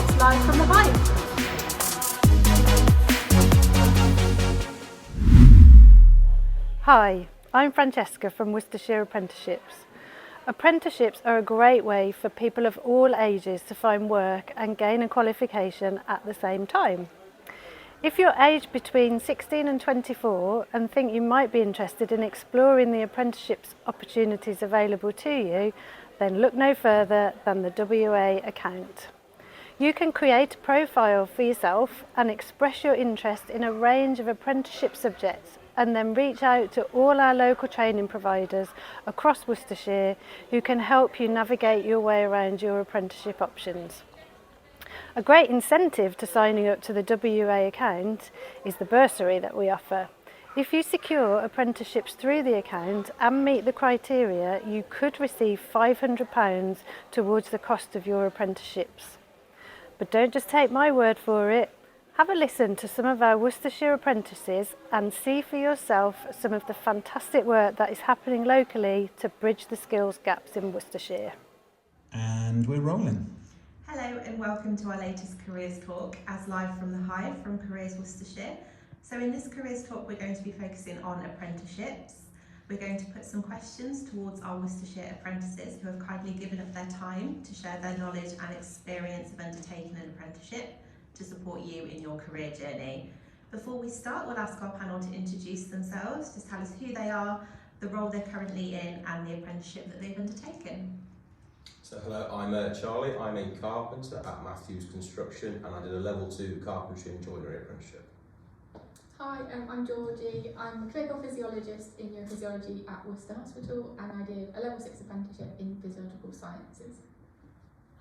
Apprenticeships live from the Hive. Hi, I'm Francesca from Worcestershire Apprenticeships. Apprenticeships are a great way for people of all ages to find work and gain a qualification at the same time. If you're aged between 16 and 24 and think you might be interested in exploring the apprenticeships opportunities available to you, then look no further than the WA account. You can create a profile for yourself and express your interest in a range of apprenticeship subjects, and then reach out to all our local training providers across Worcestershire who can help you navigate your way around your apprenticeship options. A great incentive to signing up to the WA account is the bursary that we offer. If you secure apprenticeships through the account and meet the criteria, you could receive £500 towards the cost of your apprenticeships. But don't just take my word for it. Have a listen to some of our Worcestershire apprentices and see for yourself some of the fantastic work that is happening locally to bridge the skills gaps in Worcestershire. And we're rolling. Hello and welcome to our latest Careers Talk as live from the Hive from Careers Worcestershire. So in this Careers Talk we're going to be focusing on apprenticeships. We're going to put some questions towards our Worcestershire apprentices who have kindly given up their time to share their knowledge and experience of undertaking an apprenticeship to support you in your career journey. Before we start, we'll ask our panel to introduce themselves, to tell us who they are, the role they're currently in and the apprenticeship that they've undertaken. So hello, I'm Charlie. I'm a carpenter at Matthews Construction and I did a level 2 carpentry and joinery apprenticeship. Hi, I'm Georgie. I'm a clinical physiologist in neurophysiology at Worcester Hospital and I did a level 6 apprenticeship in physiological sciences.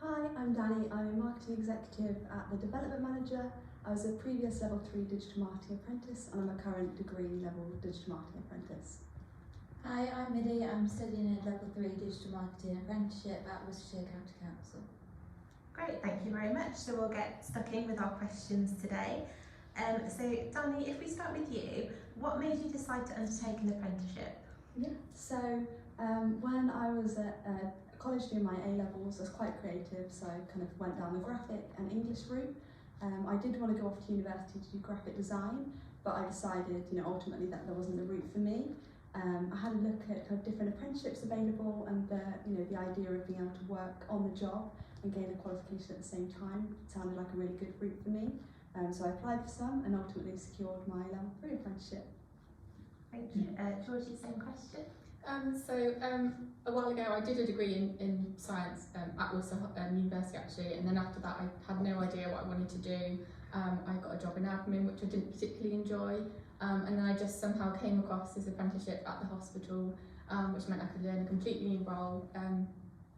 Hi, I'm Danny. I'm a marketing executive at the Development Manager. I was a previous level 3 digital marketing apprentice and I'm a current degree level digital marketing apprentice. Hi, I'm Millie. I'm studying a level 3 digital marketing apprenticeship at Worcestershire County Council. Great, thank you very much. So we'll get stuck in with our questions today. So Danny, if we start with you, what made you decide to undertake an apprenticeship? Yeah, so when I was at college doing my A-levels, I was quite creative, so I kind of went down the graphic and English route. I did want to go off to university to do graphic design, but I decided, ultimately that wasn't the route for me. I had a look at kind of different apprenticeships available and the idea of being able to work on the job and gain a qualification at the same time sounded like a really good route for me. So I applied for some and ultimately secured my level 3 apprenticeship. Thank you. Georgie, same question. A while ago I did a degree in science at Worcester University actually, and then after that I had no idea what I wanted to do. I got a job in admin which I didn't particularly enjoy, and then I just somehow came across this apprenticeship at the hospital, which meant I could learn a completely new role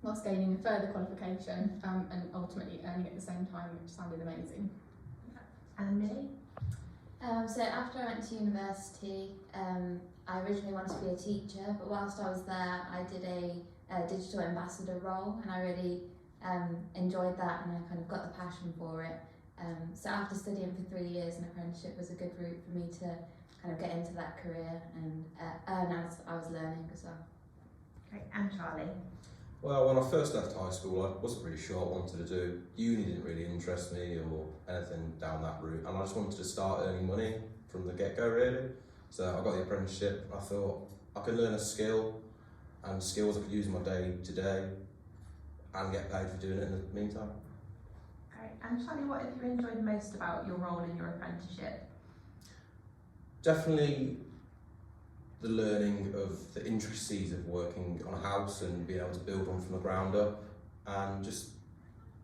whilst gaining a further qualification and ultimately earning at the same time, which sounded amazing. And Millie? So after I went to university, I originally wanted to be a teacher, but whilst I was there I did a digital ambassador role and I really enjoyed that and I kind of got the passion for it. So after studying for 3 years, an apprenticeship was a good route for me to kind of get into that career and earn as I was learning as well. Great, and Charlie? Well, when I first left high school, I wasn't really sure what I wanted to do. Uni didn't really interest me or anything down that route, and I just wanted to start earning money from the get-go really. So I got the apprenticeship. I thought I could learn a skill and skills I could use in my day to day and get paid for doing it in the meantime. Great, and Charlie, what have you enjoyed most about your role in your apprenticeship? Definitely the learning of the intricacies of working on a house and being able to build one from the ground up, and just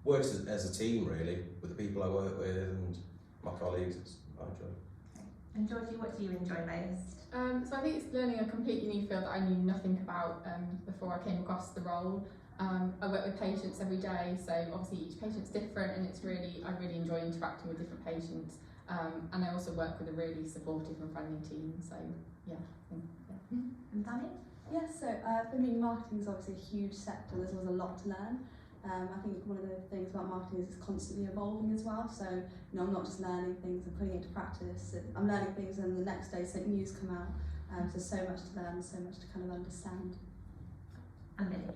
work as a team really with the people I work with and my colleagues. I enjoy. And Georgie, what do you enjoy most? So I think it's learning a completely new field that I knew nothing about before I came across the role. I work with patients every day, so obviously each patient's different, and I really enjoy interacting with different patients. And I also work with a really supportive and friendly team, so yeah. And Danny? Yeah, so for me, marketing is obviously a huge sector. There's always a lot to learn. I think one of the things about marketing is it's constantly evolving as well. So I'm not just learning things and putting it into practice. I'm learning things, and the next day something new's come out. So much to learn, so much to kind of understand. And Millie?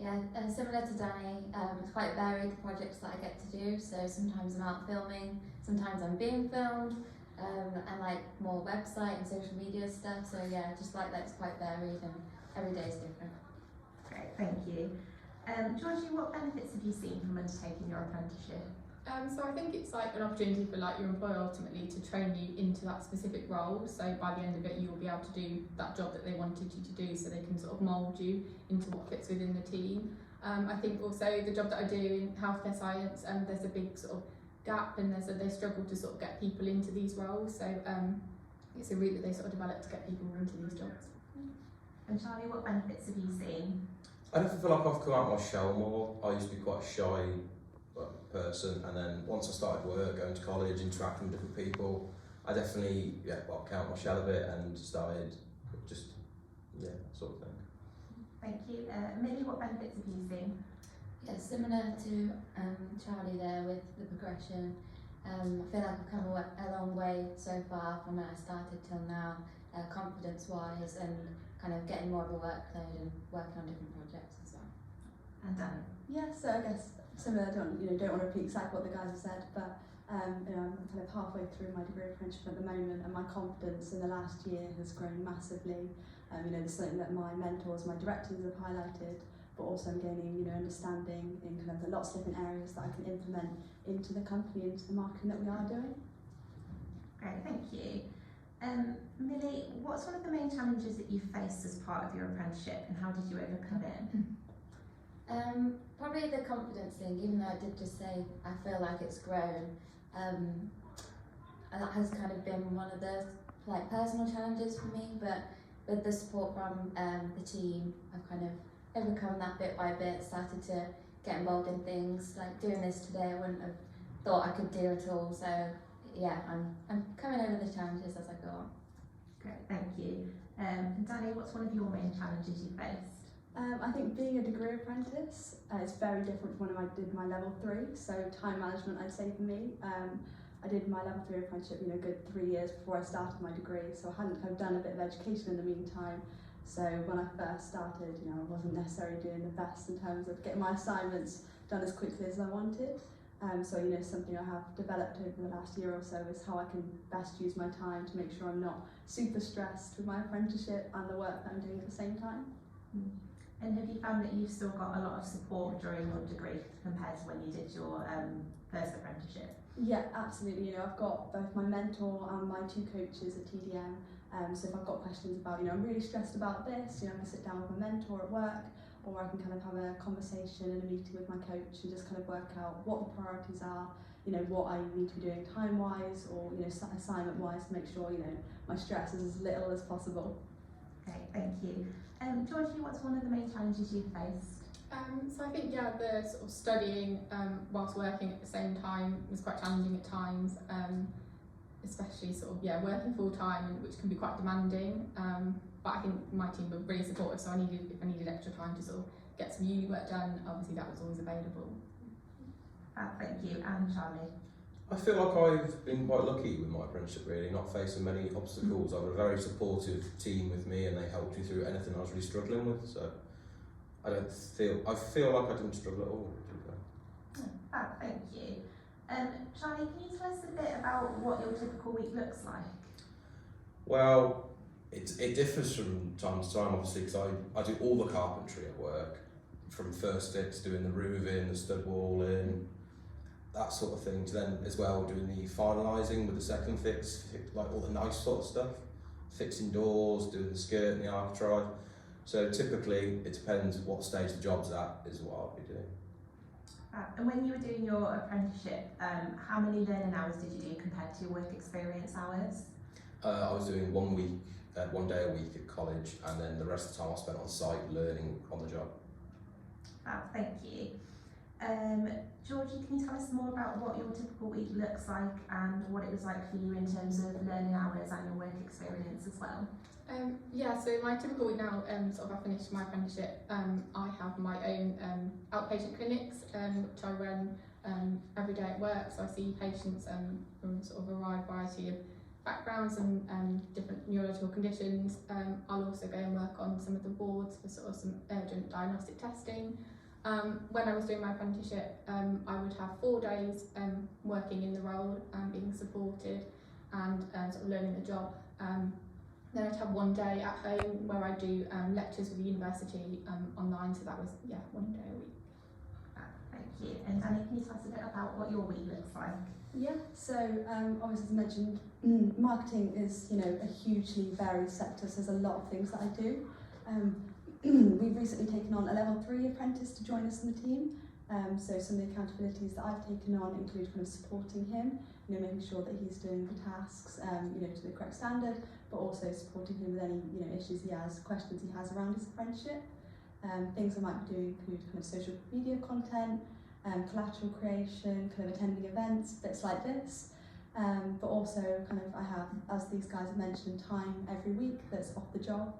Yeah, similar to Danny, it's quite varied the projects that I get to do. So sometimes I'm out filming, sometimes I'm being filmed, and like more website and social media stuff. So yeah, just like that, it's quite varied and every day is different. Great, thank you. Georgie, what benefits have you seen from undertaking your apprenticeship? So I think it's like an opportunity for like your employer ultimately to train you into that specific role. So by the end of it, you will be able to do that job that they wanted you to do, so they can sort of mould you into what fits within the team. I think also the job that I do in healthcare science, there's a big sort of gap, and they struggle to sort of get people into these roles. So it's a route that they sort of develop to get people into these jobs. And Charlie, what benefits have you seen? I definitely feel like I've come out my shell more. I used to be quite a shy person, and then once I started work, going to college, interacting with different people, I definitely came out my shell a bit and started just sort of thing. Thank you. Millie, what benefits have you seen? Yeah, similar to Charlie there with the progression. I feel like I've come a long way so far from when I started till now, confidence-wise, and kind of getting more of a workload and working on different projects as well. And Dan? Yeah, so I guess similar, don't want to repeat exactly what the guys have said, but I'm kind of halfway through my degree apprenticeship at the moment, and my confidence in the last year has grown massively. There's something that my mentors, my directors have highlighted, but also I'm gaining, understanding in kind of lots of different areas that I can implement into the company, into the marketing that we are doing. Great, thank you. Millie, what's one of the main challenges that you faced as part of your apprenticeship, and how did you overcome it? Probably the confidence thing, even though I did just say I feel like it's grown. And that has kind of been one of the like personal challenges for me, but with the support from the team, I've kind of overcome that bit by bit, started to get involved in things. Like doing this today, I wouldn't have thought I could do at all. So yeah, I'm coming over the challenges as I go on. Great, thank you. And Danny, what's one of your main challenges you faced? I think being a degree apprentice is very different from when I did my level 3, so time management I'd say for me. I did my level 3 apprenticeship a good 3 years before I started my degree, so I hadn't kind of done a bit of education in the meantime. So when I first started, I wasn't necessarily doing the best in terms of getting my assignments done as quickly as I wanted. So something I have developed over the last year or so is how I can best use my time to make sure I'm not super stressed with my apprenticeship and the work that I'm doing at the same time. And have you found that you've still got a lot of support during your degree compared to when you did your first apprenticeship? Yeah, absolutely. I've got both my mentor and my 2 coaches at TDM. So if I've got questions about, I'm really stressed about this, I can sit down with my mentor at work, or I can kind of have a conversation and a meeting with my coach and just kind of work out what the priorities are, what I need to be doing time-wise or, assignment-wise to make sure, my stress is as little as possible. Okay, thank you. Georgie, what's one of the main challenges you faced? So I think the sort of studying whilst working at the same time was quite challenging at times, especially sort of working full time, which can be quite demanding. But I think my team were really supportive, so if I needed extra time to sort of get some uni work done, obviously that was always available. Thank you. And Charlie? I feel like I've been quite lucky with my apprenticeship, really, not facing many obstacles. I had a very supportive team with me, and they helped me through anything I was really struggling with. So I feel like I didn't struggle at all. Thank you. Charlie, can you tell us a bit about what your typical week looks like? Well, it differs from time to time, obviously, because I do all the carpentry at work, from first fix, doing the roofing, the stud walling, that sort of thing, to then as well doing the finalising with the second fix, like all the nice sort of stuff, fixing doors, doing the skirt and the architrave. So typically it depends what stage the job's at is what I'll be doing. And when you were doing your apprenticeship, how many learning hours did you do compared to your work experience hours? I was doing 1 day a week at college, and then the rest of the time I spent on site learning on the job. Thank you. Georgie, can you tell us more about what your typical week looks like and what it was like for you in terms of learning hours and your work experience as well? So my typical week now, I finished my apprenticeship, I have my own outpatient clinics, which I run every day at work. So I see patients from sort of a wide variety of backgrounds and different neurological conditions. I'll also go and work on some of the wards for sort of some urgent diagnostic testing. When I was doing my apprenticeship, I would have 4 days working in the role, being supported and sort of learning the job. Then I'd have 1 day at home where I do lectures with the university online, so that was 1 day a week. Thank you. And Danny, can you tell us a bit about what your week looks like? Yeah, so obviously as I mentioned, marketing is, you know, a hugely varied sector, so there's a lot of things that I do. We've recently taken on a level 3 apprentice to join us in the team. So some of the accountabilities that I've taken on include kind of supporting him, you know, making sure that he's doing the tasks, you know, to the correct standard, but also supporting him with any, you know, issues he has, questions he has around his apprenticeship. Things I might be doing include kind of social media content, collateral creation, kind of attending events, bits like this. But also kind of I have, as these guys have mentioned, time every week that's off the job.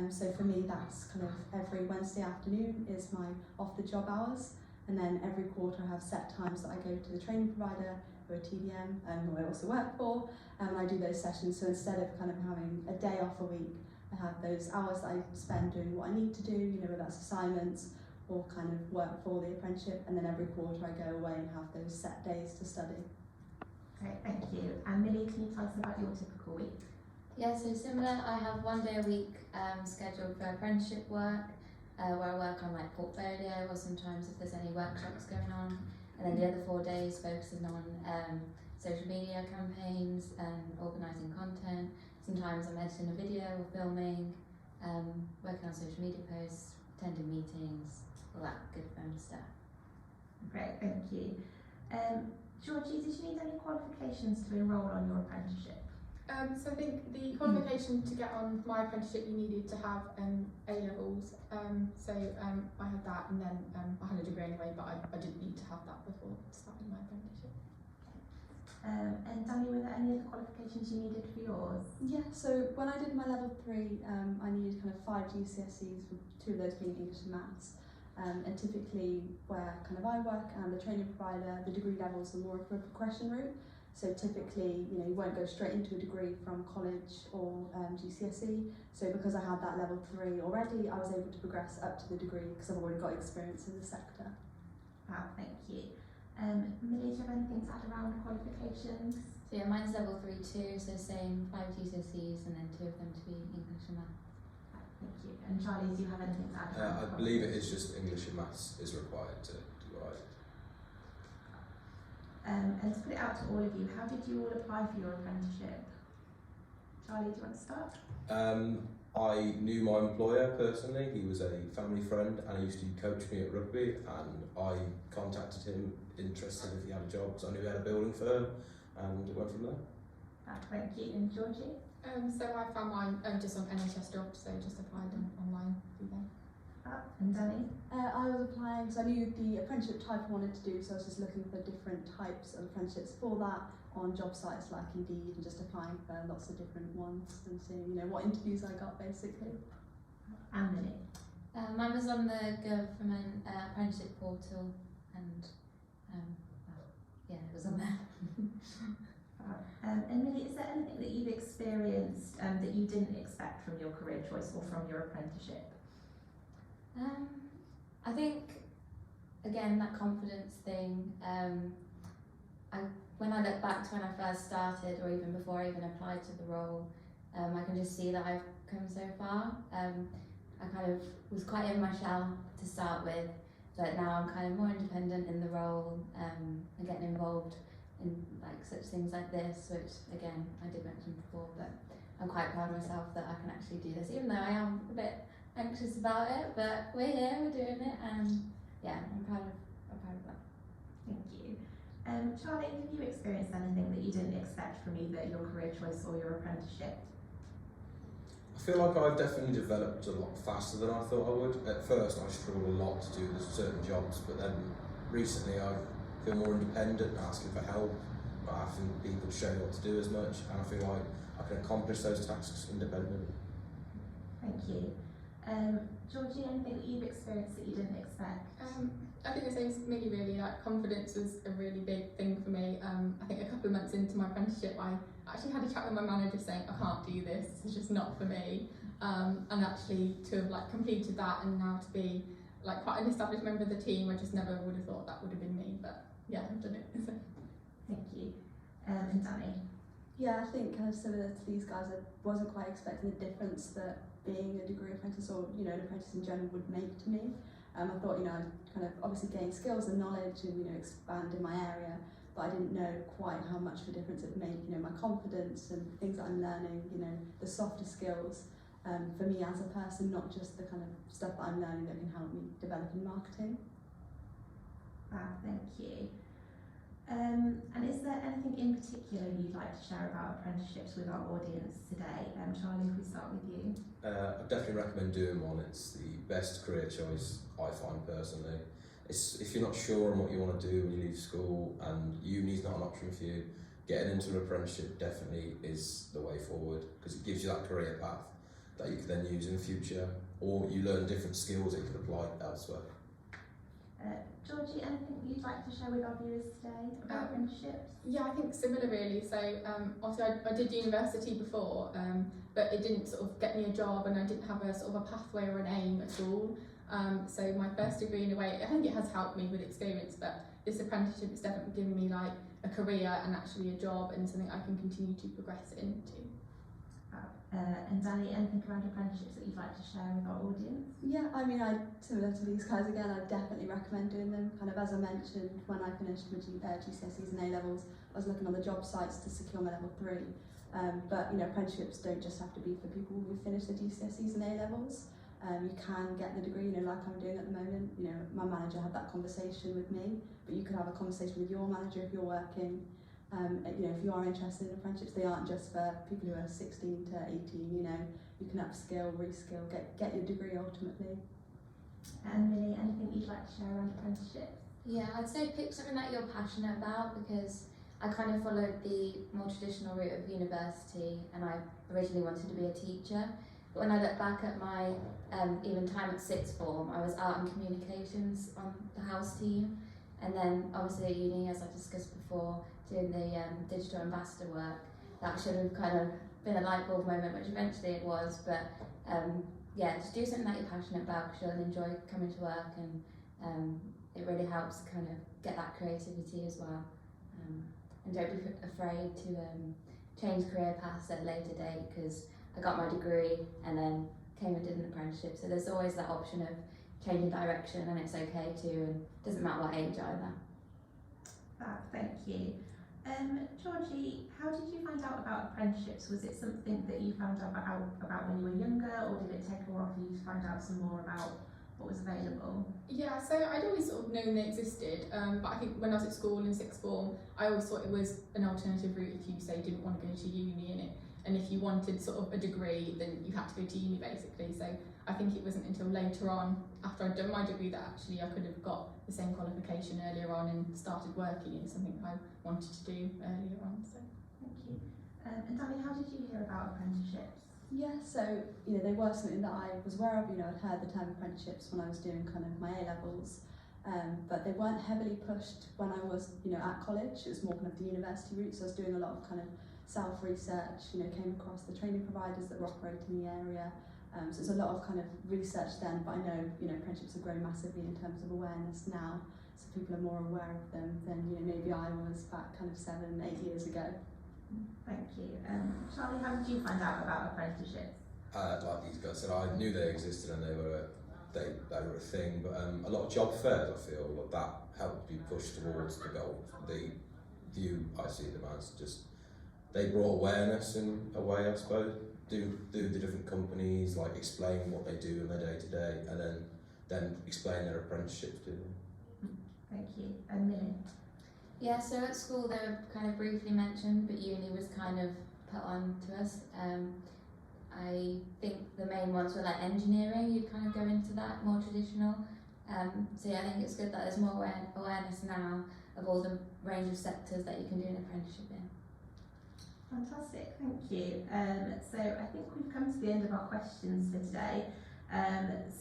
So for me that's kind of every Wednesday afternoon is my off the job hours, and then every quarter I have set times that I go to the training provider or a TDM who I also work for, and I do those sessions. So instead of kind of having a day off a week, I have those hours that I spend doing what I need to do, you know, whether that's assignments or kind of work for the apprenticeship, and then every quarter I go away and have those set days to study. Great, thank you. And Millie, can you tell us about your typical week? Yeah, so similar. I have 1 day a week scheduled for apprenticeship work, where I work on like portfolio, or sometimes if there's any workshops going on. And then the other 4 days focusing on social media campaigns and organising content. Sometimes I'm editing a video or filming, working on social media posts, attending meetings, all that good fun stuff. Great, thank you. Georgie, did you need any qualifications to enrol on your apprenticeship? So I think the qualification to get on my apprenticeship, you needed to have A-levels. So I had that, and then I had a degree anyway, but I didn't need to have that before starting my apprenticeship. And Danny, were there any other qualifications you needed for yours? Yeah, so when I did my level 3, I needed kind of 5 GCSEs, with 2 of those being English and Maths. And typically where kind of I work and the training provider, the degree levels are more of a progression route. So typically, you know, you won't go straight into a degree from college or GCSE. So because I had that level 3 already, I was able to progress up to the degree because I've already got experience in the sector. Wow, thank you. Millie, do you have anything to add around qualifications? So yeah, mine's level 3 too, so same 5 GCSEs and then 2 of them to be English and Maths. Thank you. And Charlie, do you have anything to add? I believe it is just English and Maths is required to write. And to put it out to all of you, how did you all apply for your apprenticeship? Charlie, do you want to start? I knew my employer personally. He was a family friend and he used to coach me at rugby, and I contacted him interested if he had a job because I knew he had a building firm, and it went from there. Thank you. And Georgie? So I found mine just on NHS jobs, so just applied online through them. And Danny? I was applying, so I knew the apprenticeship type I wanted to do, so I was just looking for different types of apprenticeships for that on job sites like Indeed, and just applying for lots of different ones and seeing, you know, what interviews I got basically. And Millie? Mine was on the government apprenticeship portal, and yeah, it was on there. And Millie, is there anything that you've experienced that you didn't expect from your career choice or from your apprenticeship? I think, again, that confidence thing, when I look back to when I first started, or even before I even applied to the role, I can just see that I've come so far. I kind of was quite in my shell to start with, but now I'm kind of more independent in the role, and getting involved in like such things like this, which again I did mention before, but I'm quite proud of myself that I can actually do this, even though I am a bit anxious about it, but we're here, we're doing it, and yeah, I'm proud of that. Thank you. Charlie, have you experienced anything that you didn't expect from either your career choice or your apprenticeship? I feel like I've definitely developed a lot faster than I thought I would. At first I struggled a lot to do certain jobs, but then recently I feel more independent, asking for help, not having people show me what to do as much, and I feel like I can accomplish those tasks independently. Thank you. Georgie, anything that you've experienced that you didn't expect? I think the same as Millie really, like confidence was a really big thing for me. I think a couple of months into my apprenticeship I actually had a chat with my manager saying I can't do this, it's just not for me. And actually to have like completed that and now to be like quite an established member of the team. I just never would have thought that would have been me, but yeah, I've done it. So. Thank you. And Danny? Yeah, I think kind of similar to these guys, I wasn't quite expecting the difference that being a degree apprentice or, you know, an apprentice in general would make to me. I thought, you know, I'd kind of obviously gain skills and knowledge and, you know, expand in my area, but I didn't know quite how much of a difference it made, you know, my confidence and things that I'm learning, you know, the softer skills for me as a person, not just the kind of stuff that I'm learning that can help me develop in marketing. Thank you. And is there anything in particular you'd like to share about apprenticeships with our audience today? Charlie, if we start with you. I definitely recommend doing one. It's the best career choice I find personally. If you're not sure on what you want to do when you leave school and uni's not an option for you, getting into an apprenticeship definitely is the way forward, because it gives you that career path that you can then use in the future, or you learn different skills that you can apply elsewhere. Georgie, anything you'd like to share with our viewers today about apprenticeships? Yeah, I think similar really. So obviously I did university before, but it didn't sort of get me a job, and I didn't have a sort of a pathway or an aim at all. So my first degree, in a way, I think it has helped me with experience, but this apprenticeship has definitely given me like a career and actually a job and something I can continue to progress into. And Danny, anything around apprenticeships that you'd like to share with our audience? Yeah, I mean, similar to these guys again, I definitely recommend doing them. Kind of as I mentioned, when I finished my GCSEs and A-levels, I was looking on the job sites to secure my level 3. But you know, apprenticeships don't just have to be for people who finish their GCSEs and A-levels. You can get the degree, you know, like I'm doing at the moment. You know, my manager had that conversation with me, but you could have a conversation with your manager if you're working. You know, if you are interested in apprenticeships, they aren't just for people who are 16 to 18, you know, you can upskill, reskill, get your degree ultimately. And Millie, anything you'd like to share around apprenticeships? Yeah, I'd say pick something that you're passionate about, because I kind of followed the more traditional route of university, and I originally wanted to be a teacher. But when I look back at my even time at sixth form, I was art and communications on the house team, and then obviously at uni, as I discussed before, doing the digital ambassador work. That should have kind of been a light bulb moment, which eventually it was, but yeah, just do something that you're passionate about, because you'll enjoy coming to work, and it really helps kind of get that creativity as well. And don't be afraid to change career paths at a later date, because I got my degree and then came and did an apprenticeship, so there's always that option of changing direction, and it's okay to, and it doesn't matter what age either. Thank you. Georgie, how did you find out about apprenticeships? Was it something that you found out about when you were younger, or did it take a while for you to find out some more about what was available? Yeah, so I'd always sort of known they existed, but I think when I was at school in sixth form, I always thought it was an alternative route if you say didn't want to go to uni in it, and if you wanted sort of a degree, then you had to go to uni basically. So I think it wasn't until later on, after I'd done my degree, that actually I could have got the same qualification earlier on and started working in something I wanted to do earlier on. So thank you. And Danny, how did you hear about apprenticeships? Yeah, so you know, they were something that I was aware of. You know, I'd heard the term apprenticeships when I was doing kind of my A-levels, but they weren't heavily pushed when I was, you know, at college. It was more kind of the university route, so I was doing a lot of kind of self-research. You know, came across the training providers that were operating in the area. So it's a lot of kind of research then, but I know, you know, apprenticeships have grown massively in terms of awareness now, so people are more aware of them than, you know, maybe I was back kind of 7, 8 years ago. Thank you. Charlie, how did you find out about apprenticeships? Like these guys said, I knew they existed and they were a thing, but a lot of job fairs, I feel that helped me push towards the goal. The view I see them as just, they brought awareness in a way, I suppose. Do the different companies, like explain what they do in their day-to-day, and then explain their apprenticeships to them. Thank you. And Millie? Yeah, so at school they were kind of briefly mentioned, but uni was kind of put on to us. I think the main ones were like engineering, you'd kind of go into that, more traditional. So yeah, I think it's good that there's more awareness now of all the range of sectors that you can do an apprenticeship in. Fantastic, thank you. So I think we've come to the end of our questions for today.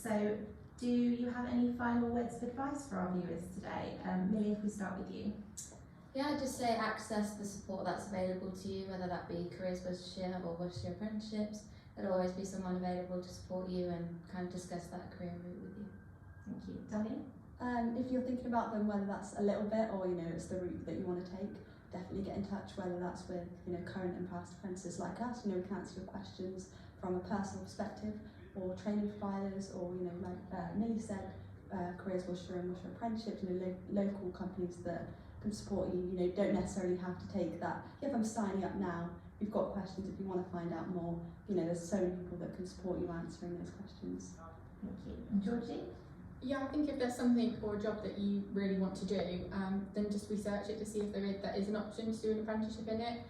So do you have any final words of advice for our viewers today? Millie, if we start with you. Yeah, I'd just say access the support that's available to you, whether that be Careers Worcestershire or Worcestershire Apprenticeships. There'll always be someone available to support you and kind of discuss that career route with you. Thank you. Danny? If you're thinking about them, whether that's a little bit or it's the route that you want to take, definitely get in touch, whether that's with current and past apprentices like us. We can answer your questions from a personal perspective, or training providers, or like Millie said, Careers Worcestershire and Worcestershire Apprenticeships, local companies that can support you. Don't necessarily have to take that. If I'm signing up now, you've got questions. If you want to find out more, there's so many people that can support you answering those questions. Thank you. And Georgie? Yeah, I think if there's something or a job that you really want to do, then just research it to see if there is an option to do an apprenticeship in it.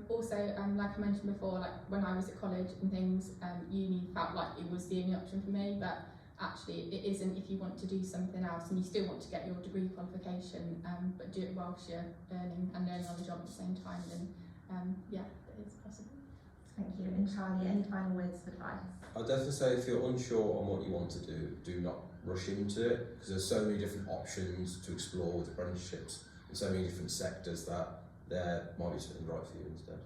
Also, like I mentioned before, like when I was at college and things, uni felt like it was the only option for me, but actually it isn't if you want to do something else and you still want to get your degree qualification, but do it whilst you're learning and learning on the job at the same time, then yeah, it is possible. Thank you. And Charlie, any final words of advice? I'd definitely say if you're unsure on what you want to do not rush into it, because there's so many different options to explore with apprenticeships in so many different sectors that there might be something right for you instead.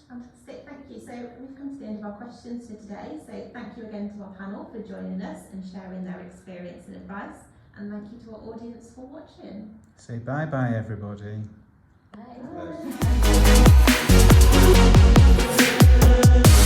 Fantastic, thank you. So we've come to the end of our questions for today. So thank you again to our panel for joining us and sharing their experience and advice. And thank you to our audience for watching. Say bye-bye, everybody. Bye. Bye.